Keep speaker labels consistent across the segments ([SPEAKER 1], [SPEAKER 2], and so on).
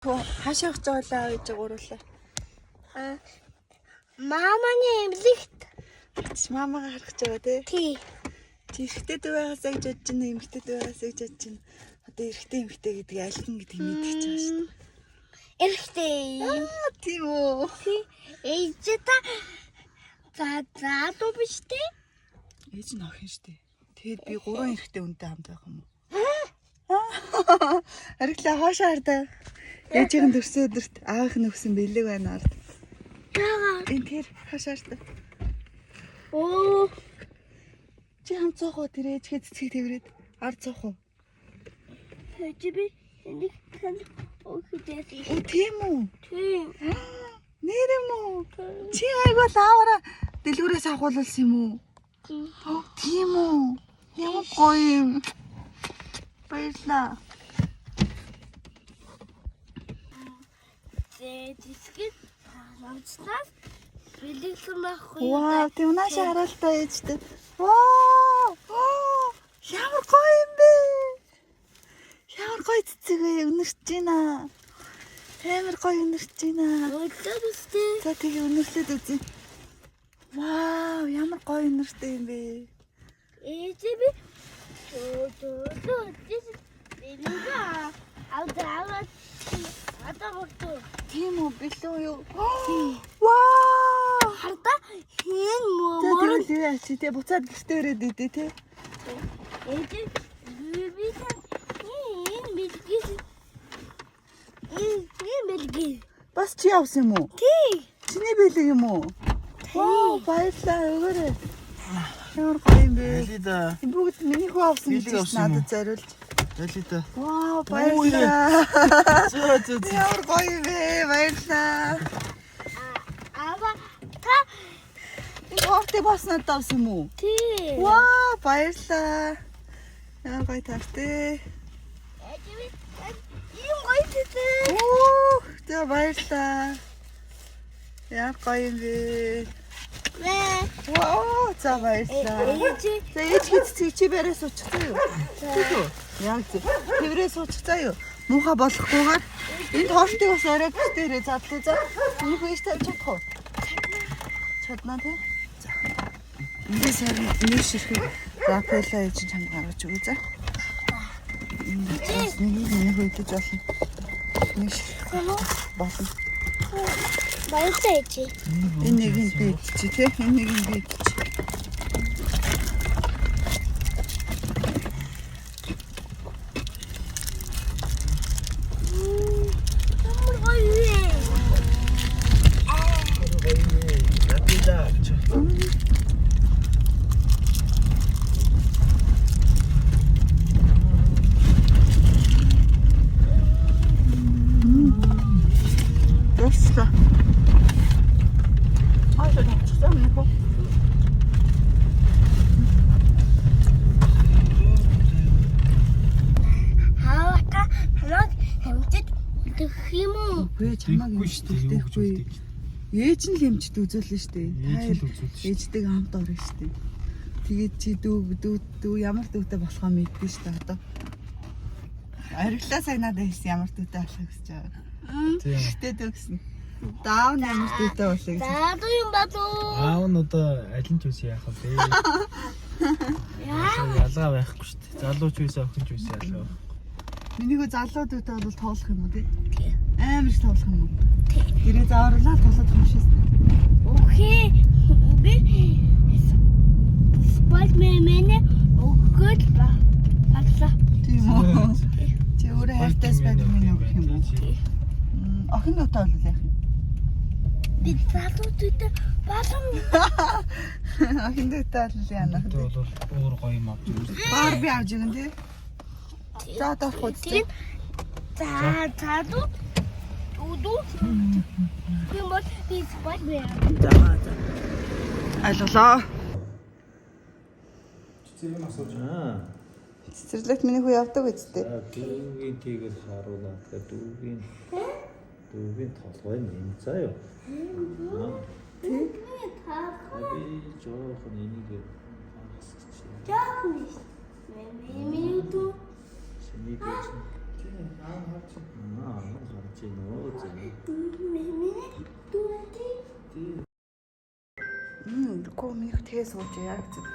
[SPEAKER 1] Хаашаа явж байгаа гэж гурлаа.
[SPEAKER 2] Маманы эмнэлэгт.
[SPEAKER 1] Мамагаа харах гэж байгаа
[SPEAKER 2] тий.
[SPEAKER 1] Чи эрэгтэй дүү байгаасаа гэж бодож байна, эмэгтэй дүү байгаасаа гэж бодож байна. Одоо эрэгтэй эмэгтэй гэдэг альхан гэдгийг мэдчихэж байгаа шүү дээ.
[SPEAKER 2] Эрэгтэй.
[SPEAKER 1] Тийм үү.
[SPEAKER 2] Ээж та заадуу биш тий.
[SPEAKER 1] Ээж нь охин шүү дээ. Тэгээд би 3 эрэгтэй үнтэй хамт байх юм уу? Хариглаа хоошоо хардаа. Ээжийн төрсөн өдөрт аавынх нь өгсөн бэлэг байна ард. Энэ тэр хоошоо хардаа.
[SPEAKER 2] Оо.
[SPEAKER 1] Чи хамт цоох уу тэр ээжгээ цэцгийг тэрвэрэд ард цоох уу?
[SPEAKER 2] Ээж би энийг хэн өгдөөс.
[SPEAKER 1] Оо тийм үү?
[SPEAKER 2] Тийм.
[SPEAKER 1] Нэр юм уу? Чи айгуу лавара дэлгүүрээс авахулсан юм уу? Тийм үү? Ямар гоё юм. Баярлаа.
[SPEAKER 2] Дисket харамцлаа. Бэлэгсэн байхгүй.
[SPEAKER 1] Вау, тийм нааш харалтаа ээжтэй. Вау! Ямар гоё юм бэ? Ямар гоё цэцэг вэ? Өнөрч байна. Амар гоё өнөрч байна.
[SPEAKER 2] Өглөө үстэй.
[SPEAKER 1] За тэгээ өнөрлөд үзье. Вау, ямар гоё өнөртэй юм бэ?
[SPEAKER 2] Ээж би Бэлэгээ аваад атаа
[SPEAKER 1] Тийм үү, бэлэн юу? Вау!
[SPEAKER 2] харда хийн
[SPEAKER 1] За тэгээ ачи тэ буцаад гэртээ өрөөд идэ тэ.
[SPEAKER 2] ээж би бэлэг.
[SPEAKER 1] Бас чи авсан юм уу?
[SPEAKER 2] Тий.
[SPEAKER 1] Чиний бэлэг юм уу? Вау, баярлалаа өгөөрэй. Ямар гоё юм бэ?
[SPEAKER 3] Ялида.
[SPEAKER 1] Бүгд миний хүү авсан гэж надад зориулж.
[SPEAKER 3] Ялида.
[SPEAKER 1] Вау, баярлалаа.
[SPEAKER 3] Зөө.
[SPEAKER 1] Ямар гоё юм бэ? Баярлалаа.
[SPEAKER 2] Ава та
[SPEAKER 1] Торт бас надад авсан юм уу?
[SPEAKER 2] тий.
[SPEAKER 1] Вау, баярлалаа. Ямар гоё торт.
[SPEAKER 2] Ээж би ийм гоё тий.
[SPEAKER 1] Оо, за баярлалаа. Ямар гоё юм бэ? Вау, за баярлалаа. За ээж хийцгийг чи барай суучих заа юу? Тэгвэл яг тэрээ суучих заа юу? Муухай болохгүйгээр энэ тортыг бас орой гэртээ задлаа за. Энийх ээж тавьж чадах уу? Чадна тий? За. Эндээс харин нэг ширхэг рапела ээж чамд гаргаж өгөө за. Энд нэг хөөдөж болно. Нэг ширхэг болно.
[SPEAKER 2] Баярлалаа ээж.
[SPEAKER 1] Энэ нэг нь би чи тий? Энэ нэг нь би чи. 됐어. 아, 저 진짜 이거.
[SPEAKER 2] Хаваа хамаг хэмжиж үлдэх юм уу?
[SPEAKER 1] Үгүй чамаг юмштэйхгүй. Ээж нь л хэмжид үзүүлнэ штэ. Ээждэг хамт орно штэ. Тэгээд чи дүү ямар дүүтэй болохоо мэдгүй штэ одоо. Ариглаа сая надад хэлсэн ямар дүүтэй болох гэж байгаа. Тэгтээ дүүгсэн. Даав ямар дүүтэй болох гэж.
[SPEAKER 2] Заадуу юм бадуу.
[SPEAKER 3] Аав нь одоо алин ч үс яах вэ? Ялгаа байхгүй шүү дээ. Залууч үс охин ч үс ялгаа.
[SPEAKER 1] Минийгөө залуу дүүтэй бол тоолох юм уу тий? Амар их тоолох юм уу? Гэрээ зааварлаа толоод хэмшээс.
[SPEAKER 2] Окей. Би спорт мэнэ өгөөл баглаа.
[SPEAKER 1] Тийм үү? Чи өөрөө хайртай спайдермен өгөх юм уу? Охин дүүтэй бол яах юм?
[SPEAKER 2] Би залуу дүүтэй балам.
[SPEAKER 1] Охин дүүтэй бол яана.
[SPEAKER 3] Тэр бол өөр гоё юм авч ирсэн.
[SPEAKER 1] Барби авч ирэн тий? За доорх үү?
[SPEAKER 2] Заадуу. Удуу. Би мод би спорт мэнэ.
[SPEAKER 1] За. Айлголоо.
[SPEAKER 3] Цэцэрийн асууж аа.
[SPEAKER 1] Цэцэрлэгт миний хүү явдаг үсттэй.
[SPEAKER 3] Дүүгийн тийгээс харуулаад дүүгийн толгой нь заа юу.
[SPEAKER 2] Тий.
[SPEAKER 3] Би жоохон энийг
[SPEAKER 2] Жаахан. Минуту.
[SPEAKER 3] Синий гэж гарч ийн үү.
[SPEAKER 1] Гоо минийх тэгээ сууж яг зүг.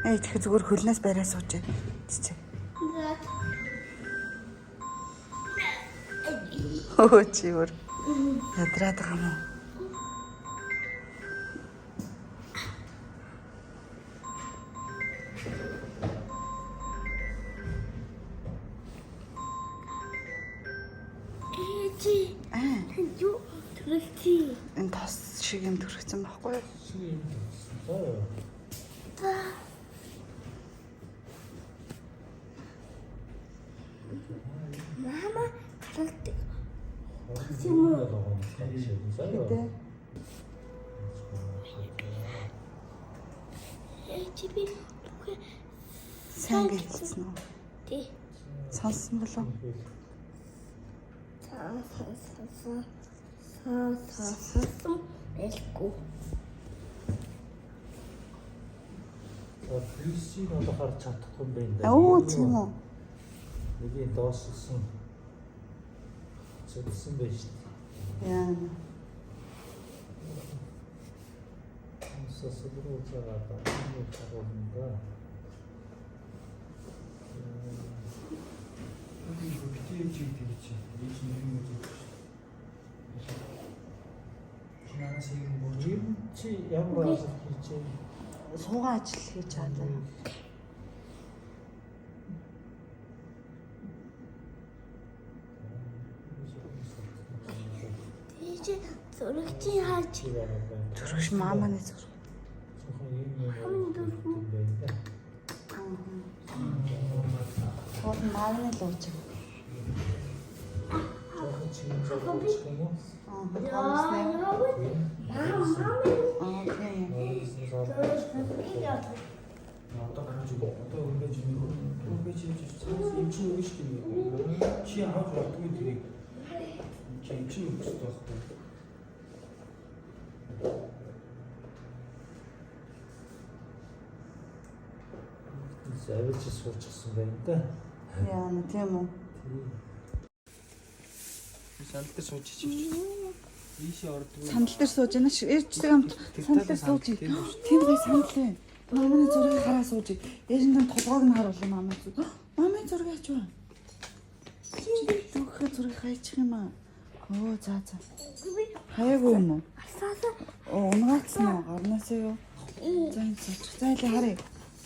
[SPEAKER 1] Тэгэхээр зүгээр хөлнөөс барай сууж. Чичээ. Оо чивэр. Ядраад байгаа юм уу?
[SPEAKER 2] Юу төрөлтий.
[SPEAKER 1] Энэ тос шиг юм төрчихсөн байхгүй юу?
[SPEAKER 2] Мама каралтай.
[SPEAKER 1] Тэ.
[SPEAKER 2] Эчби
[SPEAKER 1] Сайн гэлсэн үү?
[SPEAKER 2] тий.
[SPEAKER 1] Сонссон болов?
[SPEAKER 2] Элку.
[SPEAKER 3] Плюсийг одоо харж чадахгүй юм байна.
[SPEAKER 1] Оо тийм үү?
[SPEAKER 3] Нэгийн дооссон. Зөвсөн байж шүү дээ.
[SPEAKER 1] Яа.
[SPEAKER 3] Сосруу цагаата энэ харагдана. Чи ямар ажил хийж байна?
[SPEAKER 1] Суугаа ажил хийж чадаа.
[SPEAKER 2] Тийч зурагчийн хаач.
[SPEAKER 1] Төрөш мааманы зүр. Тод мааманы лууж.
[SPEAKER 4] Одоо гарч ирээ. Одоо үргэлж юм чи өгч тийм үү? Чи авч явдгүй тэрийг. Чи өгч тоохгүй.
[SPEAKER 3] Завж суучихсан байна да.
[SPEAKER 1] Яа, тийм үү?
[SPEAKER 4] Сандал дээр сууж чивч. Ийшээ ордгүй.
[SPEAKER 1] Сандал дээр сууж яана ш. Ээрчдэг амт сандал дээр сууж. Тийм бай сандал ээ. Мааманы зургийг хараа сууж. Ээжиндээ толгойг нь харуулсан маамаа зүг. Маамын зургийг ач ба. Түүхээ зургийг хайчих юм аа. Оо за за. Хаяагүй юм уу?
[SPEAKER 2] Асаасаа
[SPEAKER 1] Оо унгаацсан уу? Гарнасаа юу? За энэ сууж. За илээ харъя.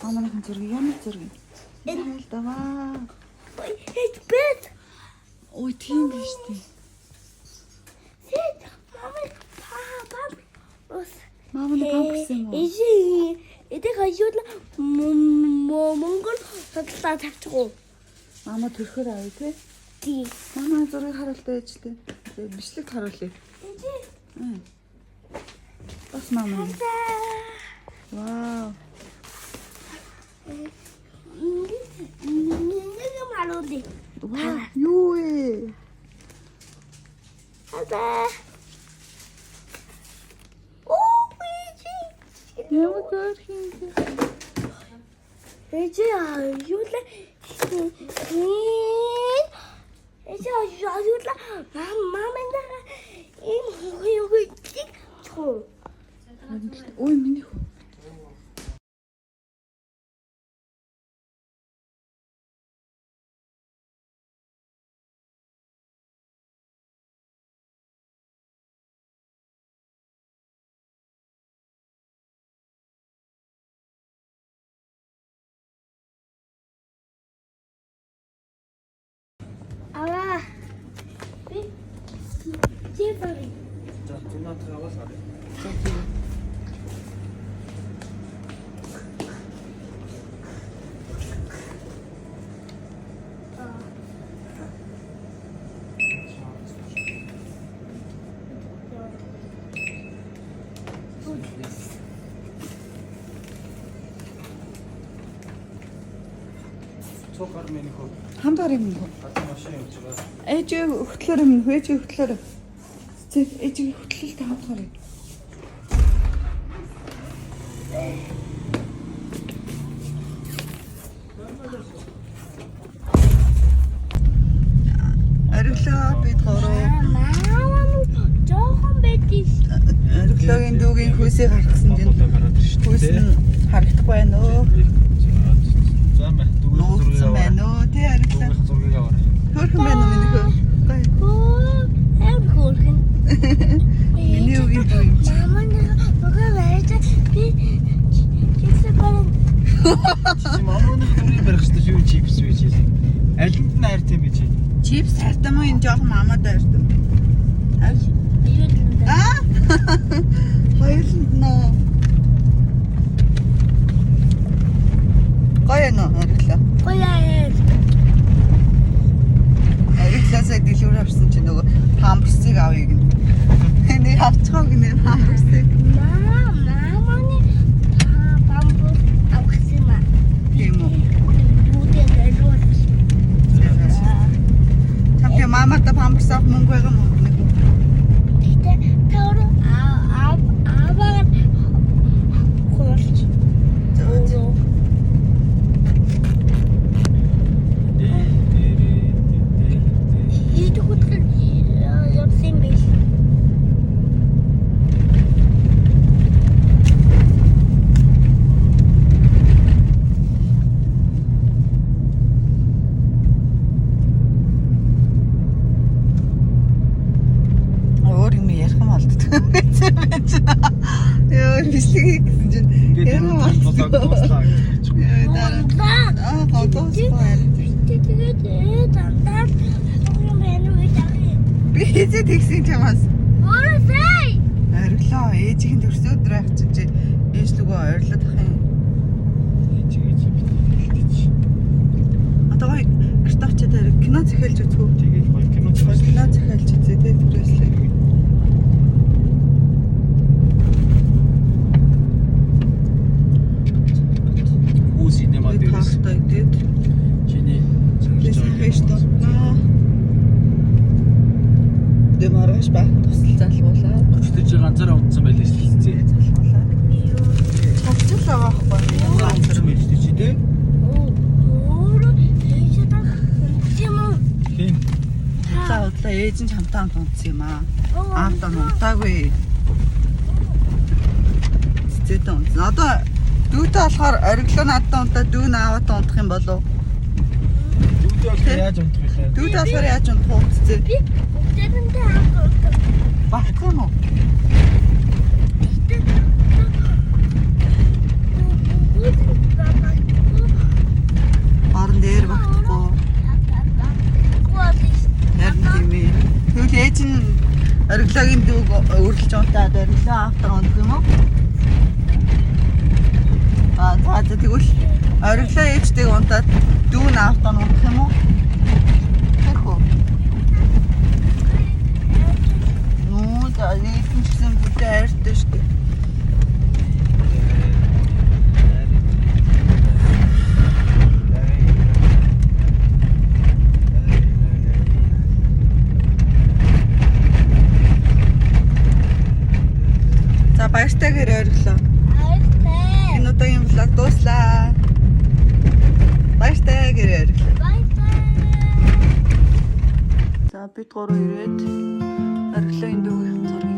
[SPEAKER 1] Маамын зургийг ямар зургийг? Хайлдаваа.
[SPEAKER 2] ой бэт.
[SPEAKER 1] Ой тийм биш тий.
[SPEAKER 2] Сэт мама папа. Ус.
[SPEAKER 1] Маамын памперс юм уу?
[SPEAKER 2] Изи эдэ хажууд монгол хадлаа тавьчихгүй.
[SPEAKER 1] Маама төрөхөр авъя тий.
[SPEAKER 2] Тий.
[SPEAKER 1] Маамаа зургийг харуултаа ээжтэй. Тэгээ бичлэгт харуулъя.
[SPEAKER 2] Изи.
[SPEAKER 1] Бас маамаа. Вау.
[SPEAKER 2] Нэг юм харуулъя.
[SPEAKER 1] Вау. Юу ээ?
[SPEAKER 2] Ада. Оо изи.
[SPEAKER 1] Ямар гэрхин.
[SPEAKER 2] Эжи юу л эжи юу л маманда энэ юу гэдэг чуу.
[SPEAKER 1] Ой миний хөө.
[SPEAKER 2] Аа. Би чипари.
[SPEAKER 4] За тунаад аваад харъя. цог гар минь хөө.
[SPEAKER 1] Хамгаар юм уу?
[SPEAKER 4] Гадаа машин явж байгаа.
[SPEAKER 1] Ээжээ хөтлөөр юм, ээжээ хөтлөөр. Ээжээ хөтлөлт хамгаар юм. Ариглаа бид гороо.
[SPEAKER 2] жоохон байтис.
[SPEAKER 1] Ариглаагийн дүүгийн хөөсийг харгасан чинь хөөс нь харагдах байна уу?
[SPEAKER 4] За мэ
[SPEAKER 1] Нууцсан байна уу? Тэ ариглаа.
[SPEAKER 4] зургийг аваарай.
[SPEAKER 1] Хөөрхөн байна уу минийхөө?
[SPEAKER 2] Хөрхөн.
[SPEAKER 1] Миний үгийн дүү юм.
[SPEAKER 2] Мама нөгөө байж би чипс баран.
[SPEAKER 4] Чи мамын хүрээ барих хэрэгтэй шүү чипс үү чи. Алинд нь хайртай юм бэ чи?
[SPEAKER 1] Чипс хайртай мó энэ жоохон мамад хайртай. Аа? Хоёуланд нөө. Гоё нөө ариглаа. Ариглаасаа дэлгүүр авсан чи нөгөө памперсыг авъя гэнэ. Энийг авчихаа гинэ памперсыг.
[SPEAKER 2] Маманы пампур авсан маа.
[SPEAKER 1] Тийм үү?
[SPEAKER 2] Бүдэн дөрөв.
[SPEAKER 1] Тампи мамата памперс авах мөнгө байгаа юм уу?
[SPEAKER 2] Гэтэ төр аваад хурц. Ийд хөтөл явсан биш.
[SPEAKER 1] Өөр юм ярих юм болддог юм байж байна. Яа, бичлэг гэсэн чинь ярих юм болддог. Аа, годоос байна.
[SPEAKER 2] Тэгээд дандаа юм байна уу гэж.
[SPEAKER 1] Би хэзээ тэгсэн чамаас.
[SPEAKER 2] Уусай.
[SPEAKER 1] Ариглаа, ээжийн төрсөн өдөр ах чинь чи ээж лүгөө ойрлоод ах юм. Одоо гэртээ очиад кино захиалж үзэх үү?
[SPEAKER 4] Тэгээд гоё кино
[SPEAKER 1] Кино захиалж үзээ тэ түрээслээ.
[SPEAKER 4] Үу синема
[SPEAKER 1] Би
[SPEAKER 4] дээрээс
[SPEAKER 1] таартай идээд
[SPEAKER 4] чиний
[SPEAKER 1] Тэсэн хэш тотноо. Дэ маргааш байх тусал залгуулаа.
[SPEAKER 4] 40 жил ганцаараа унтсан байлээ шүү дээ.
[SPEAKER 1] Залгуулаа. Цогцол байгаа байхгүй юу?
[SPEAKER 4] Ямар унтсан байж дээ чи дээ? Тийм.
[SPEAKER 1] Удлаа ээж нь чамтаа унтсан юм аа. Аавтаа унтаагүй. Цэцэдэн унтсан. Одоо дүүтэй болохоор ориглоо надад унтаа дүү нааваа унтах юм болов уу?
[SPEAKER 4] Дүүдээ бол яаж унтах вэ?
[SPEAKER 1] Дүүтэй болохоор яаж унтах уу цэцээ?
[SPEAKER 2] Би бүгдэндээ авах.
[SPEAKER 1] Багтах юм уу? Орон дээр багтахгүй. Харин тийм ээ. Тэгвэл ээж нь ориглоогийн дүүг өөрлөж унтаад ориглоо аавтаа унтах юм уу? За тэгвэл ориглоо ээжтэйг унтаад дүү наавтаа унтах юм уу? Тэрх үү? Нуу за нийтэн гэсэн бүдэ хайртай шүү дээ. За баяртай гэр ориглоо. Энэ удаагийн влог дууслаа. Баяртай гэр ориглоо. За бид гурав ирээд ориглоогийн дүүгийн зургийг